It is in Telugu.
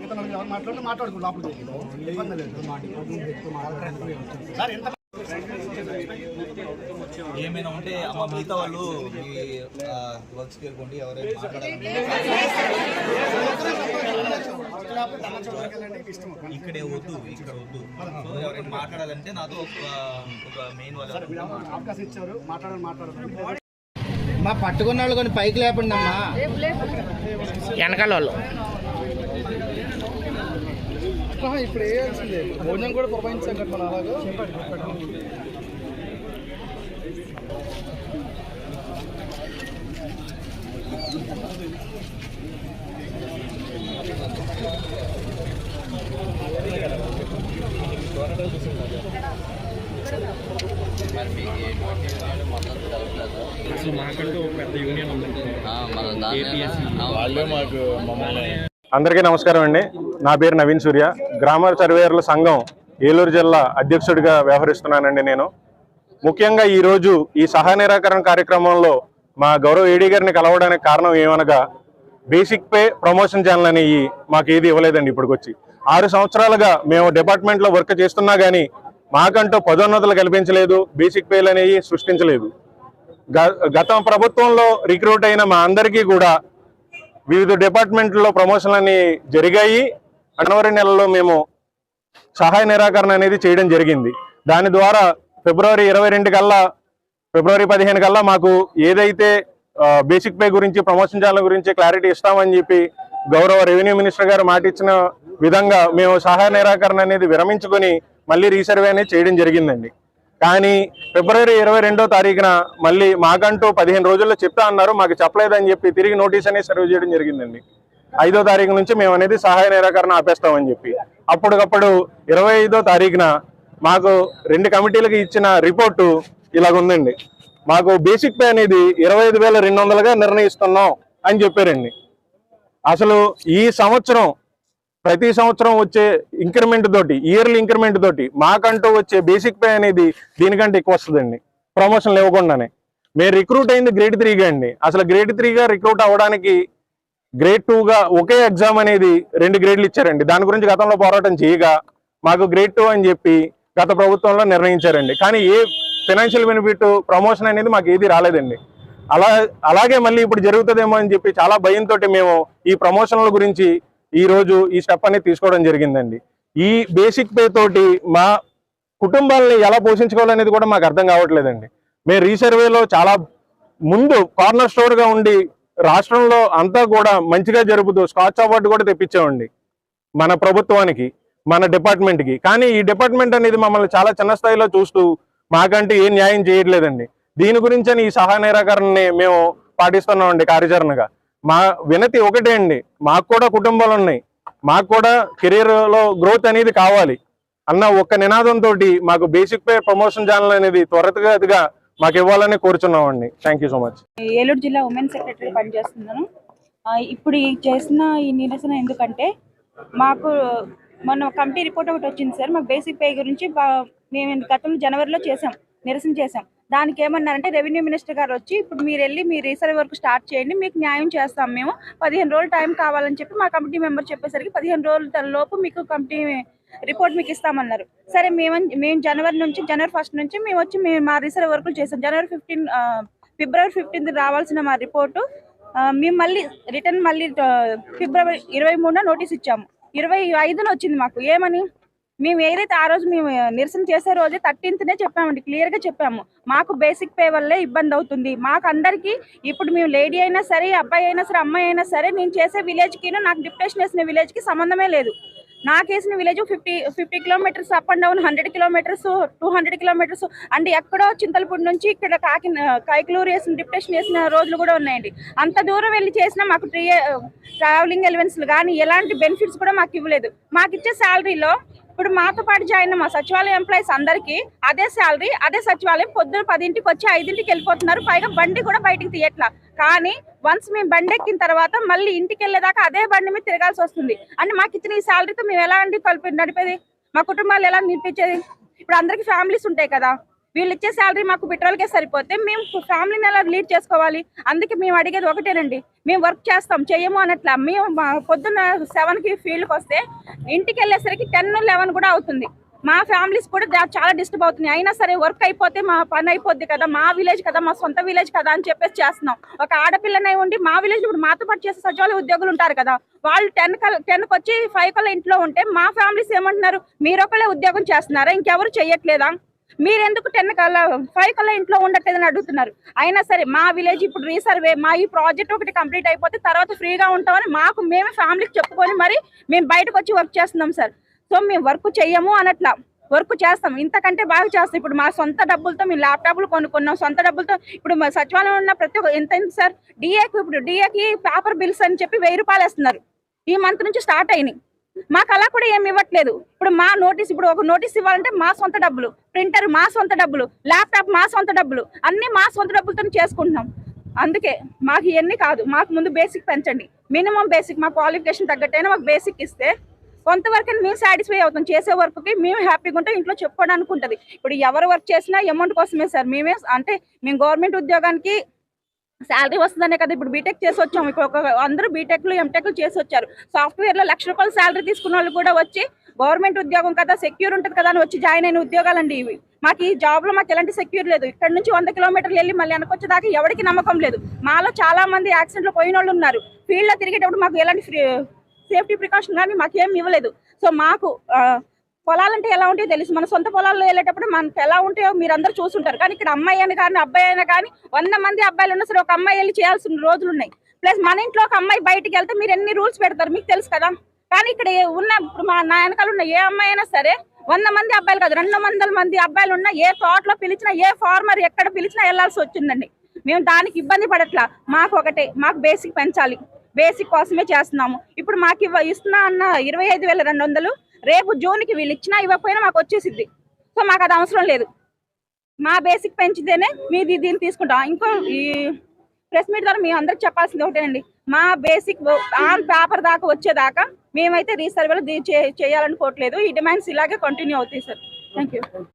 మిగతా ఎవరు మాట్లాడుకుంటూ అప్పుడు ఏమైనా ఉంటే అమ్మ మిగతా వాళ్ళు మీ వర్క్స్కి వెళ్ళిపోండి. ఎవరైనా ఇక్కడే వద్దు, ఇక్కడ వద్దు. ఎవరైనా మాట్లాడాలంటే నాతో ఒక మెయిన్ వాళ్ళు అవకాశం ఇచ్చారు, మాట్లాడాలి. మా పట్టుకున్న వాళ్ళు కొన్ని పైకి లేపండి అమ్మా, వెనకాల వాళ్ళు. ఇప్పుడు వేయాల్సిందే, భోజనం కూడా పురమాయించాం కదా మనం. అలాగా అందరికీ నమస్కారం అండి. నా పేరు నవీన్ సూర్య, గ్రామ సర్వేయర్ల సంఘం ఏలూరు జిల్లా అధ్యక్షుడిగా వ్యవహరిస్తున్నానండి. నేను ముఖ్యంగా ఈరోజు ఈ సహాయ నిరాకరణ కార్యక్రమంలో మా గౌరవ ఏడీ గారిని కలవడానికి కారణం ఏమనగా, బేసిక్ పే ప్రమోషన్ ఛానల్ అనేవి మాకు ఏది ఇవ్వలేదండి. ఇప్పటికొచ్చి 6 సంవత్సరాలుగా మేము డిపార్ట్మెంట్లో వర్క్ చేస్తున్నా కానీ మాకంటూ పదోన్నతులు కల్పించలేదు, బేసిక్ పేలు అనేవి సృష్టించలేదు. గత ప్రభుత్వంలో రిక్రూట్ అయిన మా అందరికీ కూడా వివిధ డిపార్ట్మెంట్లో ప్రమోషన్లు అన్నీ జరిగాయి. జనవరి నెలలో మేము సహాయ నిరాకరణ అనేది చేయడం జరిగింది. దాని ద్వారా ఫిబ్రవరి 22 కల్లా, ఫిబ్రవరి 15 కల్లా మాకు ఏదైతే బేసిక్ పే గురించి, ప్రమోషన్ ఛానల్ గురించి క్లారిటీ ఇస్తామని చెప్పి గౌరవ రెవెన్యూ మినిస్టర్ గారు మాట ఇచ్చిన విధంగా మేము సహాయ నిరాకరణ అనేది విరమించుకొని మళ్ళీ రీసర్వే అనేది చేయడం జరిగిందండి. కానీ ఫిబ్రవరి 22వ తారీఖున మళ్ళీ మాకంటూ 15 రోజుల్లో చెప్తా అన్నారు, మాకు చెప్పలేదని చెప్పి తిరిగి నోటీస్ అనేది సర్వ్ చేయడం జరిగిందండి. 5వ తారీఖు నుంచి మేము అనేది సహాయ నిరాకరణ ఆపేస్తామని చెప్పి అప్పటికప్పుడు 25వ తారీఖున మాకు 2 కమిటీలకు ఇచ్చిన రిపోర్టు ఇలాగుందండి. మాకు బేసిక్ పే అనేది 25,200గా నిర్ణయిస్తున్నాం అని చెప్పారండి. అసలు ఈ సంవత్సరం ప్రతి సంవత్సరం వచ్చే ఇంక్రిమెంట్ తోటి, ఇయర్లీ ఇంక్రిమెంట్ తోటి మాకంటూ వచ్చే బేసిక్ పే అనేది దీనికంటే ఎక్కువ వస్తుందండి. ప్రమోషన్లు ఇవ్వకుండానే మేము రిక్రూట్ అయింది గ్రేడ్ 3గా అండి. అసలు గ్రేడ్ 3గా రిక్రూట్ అవ్వడానికి గ్రేడ్ 2గా ఒకే ఎగ్జామ్ అనేది 2 గ్రేడ్లు ఇచ్చారండి. దాని గురించి గతంలో పోరాటం చేయగా మాకు గ్రేడ్ 2 అని చెప్పి గత ప్రభుత్వంలో నిర్ణయించారండి. కానీ ఏ ఫైనాన్షియల్ బెనిఫిట్, ప్రమోషన్ అనేది మాకు ఏది రాలేదండి. అలాగే మళ్ళీ ఇప్పుడు జరుగుతుందేమో అని చెప్పి చాలా భయంతో మేము ఈ ప్రమోషన్ల గురించి ఈరోజు ఈ స్టెప్ అనేది తీసుకోవడం జరిగిందండి. ఈ బేసిక్ పే తోటి మా కుటుంబాలని ఎలా పోషించుకోవాలనేది కూడా మాకు అర్థం కావట్లేదండి. మేము రీసర్వేలో చాలా ముందు కార్నర్ స్టోర్గా ఉండి రాష్ట్రంలో అంతా కూడా మంచిగా జరుపుతూ స్కాచ్ అవార్డు కూడా తెప్పించామండి మన ప్రభుత్వానికి, మన డిపార్ట్మెంట్కి. కానీ ఈ డిపార్ట్మెంట్ అనేది మమ్మల్ని చాలా చిన్న స్థాయిలో చూస్తూ మాకంటే ఏం న్యాయం చేయట్లేదండి. దీని గురించి ఈ సహాయ నిరాకరణని మేము పాటిస్తున్నామండి కార్యాచరణగా. మా వినతి ఒకటే అండి, మాకు కూడా కుటుంబాలు ఉన్నాయి, మాకు కూడా కెరీర్లో గ్రోత్ అనేది కావాలి అన్న ఒక్క నినాదంతో మాకు బేసిక్ పే ప్రమోషన్ ఛానల్ అనేది త్వరగా మాకు ఇవ్వాలని కోరుచున్నామండి. Thank you so much. Eluru జిల్లా ఉమెన్ సెక్రటరీ పనిచేస్తున్నాను. ఇప్పుడు చేసిన ఈ నిరసన ఎందుకంటే, మాకు మొన్న కమిటీ రిపోర్ట్ ఒకటి వచ్చింది సార్. మాకు బేసిక్ పే గురించి మేము గతంలో జనవరిలో నిరసన చేసాం. దానికి ఏమన్నారంటే, రెవెన్యూ మినిస్టర్ గారు వచ్చి ఇప్పుడు మీరు వెళ్ళి మీ రీసర్వే వర్క్ స్టార్ట్ చేయండి, మీకు న్యాయం చేస్తాం, మేము 15 రోజులు టైం కావాలని చెప్పి మా కమిటీ మెంబర్ చెప్పేసరికి 15 రోజుల లోపు మీకు కమిటీ రిపోర్ట్ మీకు ఇస్తామన్నారు. సరే మేము జనవరి 1 నుంచి మేము వచ్చి మా రీసర్వే వర్కులు చేసాం. ఫిబ్రవరి 15 రావాల్సిన మా రిపోర్టు మేము మళ్ళీ రిటర్న్ ఫిబ్రవరి 23న నోటీస్ ఇచ్చాము. 25న వచ్చింది మాకు. ఏమని మేము ఏదైతే ఆ రోజు మేము నిరసన చేసే రోజే 13నే చెప్పామండి, క్లియర్గా చెప్పాము. మాకు బేసిక్ పే వల్లే ఇబ్బంది అవుతుంది. మాకు అందరికీ ఇప్పుడు మేము లేడీ అయినా సరే, అబ్బాయి అయినా సరే, అమ్మాయి అయినా సరే, నేను చేసే విలేజ్కి నాకు డిప్యుటేషన్ వేసిన విలేజ్కి సంబంధమే లేదు. నాకు వేసిన village 50 kilometres up and down, 100 kilometres, 200 kilometres and ఎక్కడో చింతలపూడి నుంచి ఇక్కడ కైకలూరు వేసిన డిప్యుటేషన్ వేసిన రోజులు కూడా ఉన్నాయండి. అంత దూరం వెళ్ళి చేసినా మాకు ట్రావెలింగ్ అలవెన్స్లు కానీ ఎలాంటి బెనిఫిట్స్ కూడా మాకు ఇవ్వలేదు. మాకు ఇచ్చే శాలరీలో ఇప్పుడు మాతో పాటు జాయిన్ మా సచివాలయం ఎంప్లాయీస్ అందరికీ అదే శాలరీ, అదే సచివాలయం. పొద్దున 10ంటికి వచ్చి 5ంటికి వెళ్ళిపోతున్నారు. పైగా బండి కూడా బయటికి తీయట్లా. కానీ వన్స్ మేము బండి ఎక్కిన తర్వాత మళ్ళీ ఇంటికి వెళ్ళేదాకా అదే బండి మీద తిరగాల్సి వస్తుంది. అంటే మాకు ఇచ్చిన ఈ శాలరీతో మేము ఎలా అండి నడిపేది? మా కుటుంబాలు ఎలా నిలిపించేది? ఇప్పుడు అందరికి ఫ్యామిలీస్ ఉంటాయి కదా, వీళ్ళు ఇచ్చే శాలరీ మాకు పెట్రోల్కే సరిపోతే మేము ఫ్యామిలీని ఎలా లీడ్ చేసుకోవాలి? అందుకే మేము అడిగేది ఒకటేనండి, మేము వర్క్ చేస్తాం చెయ్యము అనట్లా. మేము పొద్దున్న 7కి ఫీల్డ్కి వస్తే ఇంటికి వెళ్ళేసరికి 10-11 కూడా అవుతుంది. మా ఫ్యామిలీస్ కూడా చాలా డిస్టర్బ్ అవుతున్నాయి. అయినా సరే వర్క్ అయిపోతే మా పని అయిపోద్ది కదా, మా విలేజ్ కదా, మా సొంత విలేజ్ కదా అని చెప్పేసి చేస్తున్నాం. ఒక ఆడపిల్లనే ఉండి మా విలేజ్ ఇప్పుడు మాతో పాటు చేసే సచివాలయ ఉద్యోగులు ఉంటారు కదా, వాళ్ళు 10కి వచ్చి 5 కల్లా ఇంట్లో ఉంటే మా ఫ్యామిలీస్ ఏమంటున్నారు, మీరు ఒకళ్ళే ఉద్యోగం చేస్తున్నారా, ఇంకెవరు చెయ్యట్లేదా, మీరెందుకు 5 కల్లా ఇంట్లో ఉండట్లేదని అడుగుతున్నారు. అయినా సరే మా విలేజ్ ఇప్పుడు రీసర్వే, మా ఈ ప్రాజెక్ట్ ఒకటి కంప్లీట్ అయిపోతే తర్వాత ఫ్రీగా ఉంటామని మాకు మేమే ఫ్యామిలీకి చెప్పుకొని మరి మేము బయటకు వచ్చి వర్క్ చేస్తున్నాం సార్. సో మేము వర్క్ చెయ్యము అనట్లా, వర్క్ చేస్తాం, ఇంతకంటే బాగా చేస్తాం. ఇప్పుడు మా సొంత డబ్బులతో మేము ల్యాప్టాప్లు కొనుక్కున్నాం, సొంత డబ్బులతో. ఇప్పుడు మా సచివాలయం ఉన్న ప్రతి ఒక్క ఎంత సార్ డిఏకి, ఇప్పుడు డిఏకి పేపర్ బిల్స్ అని చెప్పి 1000 రూపాయలు వేస్తున్నారు. ఈ మంత్ నుంచి స్టార్ట్ అయినాయి. మాకు అలా కూడా ఏమి ఇవ్వట్లేదు. ఇప్పుడు మా నోటీస్, ఇప్పుడు ఒక నోటీస్ ఇవ్వాలంటే మా సొంత డబ్బులు, ప్రింటర్ మా సొంత డబ్బులు, ల్యాప్టాప్ మా సొంత డబ్బులు, అన్ని మా సొంత డబ్బులతో చేసుకుంటున్నాం. అందుకే మాకు ఇవన్నీ కాదు, మాకు ముందు బేసిక్ పెంచండి, మినిమం బేసిక్, మా క్వాలిఫికేషన్ తగ్గట్టైనా మాకు బేసిక్ ఇస్తే కొంతవరకు మేము సాటిస్ఫై అవుతాం. చేసే వర్క్కి మేము హ్యాపీగా ఉంటాం, ఇంట్లో చెప్పుకోవడానికి ఉంటుంది. ఇప్పుడు ఎవరు వర్క్ చేసినా అమౌంట్ కోసమే సార్. మేము గవర్నమెంట్ ఉద్యోగానికి శాలరీ వస్తుందనే కదా ఇప్పుడు బీటెక్ చేసి వచ్చాము. ఇప్పుడు అందరూ బీటెక్లు ఎంటెక్లు చేసి వచ్చారు. సాఫ్ట్వేర్లో 1 లక్ష రూపాయలు శాలరీ తీసుకున్న వాళ్ళు కూడా వచ్చి గవర్నమెంట్ ఉద్యోగం కదా, సెక్యూర్ ఉంటుంది కదా అని వచ్చి జాయిన్ అయిన ఉద్యోగాలండి ఇవి. మాకు ఈ జాబ్లో మాకు ఎలాంటి సెక్యూర్ లేదు. ఇక్కడ నుంచి 100 కిలోమీటర్లు వెళ్ళి మళ్ళీ వెనకొచ్చేదాకా ఎవరికి నమ్మకం లేదు. మాలో చాలా మంది యాక్సిడెంట్లో పోయిన వాళ్ళు ఉన్నారు. ఫీల్డ్లో తిరిగేటప్పుడు మాకు ఎలాంటి సేఫ్టీ ప్రికాషన్ కానీ మాకేం ఇవ్వలేదు. సో మాకు పొలాలంటే ఎలా ఉంటాయో తెలుసు. మన సొంత పొలాల్లో వెళ్ళేటప్పుడు మనకు ఎలా ఉంటాయో మీరు అందరూ చూసుంటారు. కానీ ఇక్కడ అమ్మాయి అయినా కానీ అబ్బాయి అయినా కానీ 100 మంది అబ్బాయిలు ఉన్నా సరే ఒక అమ్మాయి వెళ్ళి చేయాల్సిన రోజులు ఉన్నాయి. ప్లస్ మన ఇంట్లో ఒక అమ్మాయి బయటికి వెళ్తే మీరు ఎన్ని రూల్స్ పెడతారు మీకు తెలుసు కదా. కానీ ఇక్కడ ఇప్పుడు నా వెనకాల ఉన్న ఏ అమ్మాయి అయినా సరే 100 మంది అబ్బాయిలు కాదు, 200 మంది అబ్బాయిలు ఉన్నా ఏ తోటలో పిలిచినా, ఏ ఫార్మర్ ఎక్కడ పిలిచినా వెళ్ళాల్సి వచ్చిందండి. మేము దానికి ఇబ్బంది పడట్లా. మాకు ఒకటే, మాకు బేసిక్ పెంచాలి, బేసిక్ కోసమే చేస్తున్నాము. ఇప్పుడు మాకు ఇస్తున్నా అన్న 25,200 రేపు జూన్కి వీళ్ళు ఇచ్చినా ఇవ్వకపోయినా మాకు వచ్చేసిద్ది. సో మాకు అది అవసరం లేదు. మా బేసిక్ పెంచితేనే మీది దీన్ని తీసుకుంటాం. ఇంకో ఈ ప్రెస్ మీట్ ద్వారా మేము అందరికి చెప్పాల్సింది ఒకటేనండి, మా బేసిక్ ఆన్ పేపర్ దాకా వచ్చేదాకా మేమైతే రీసర్వేలో చేయాలనుకోవట్లేదు. ఈ డిమాండ్స్ ఇలాగే కంటిన్యూ అవుతాయి సార్. Thank you.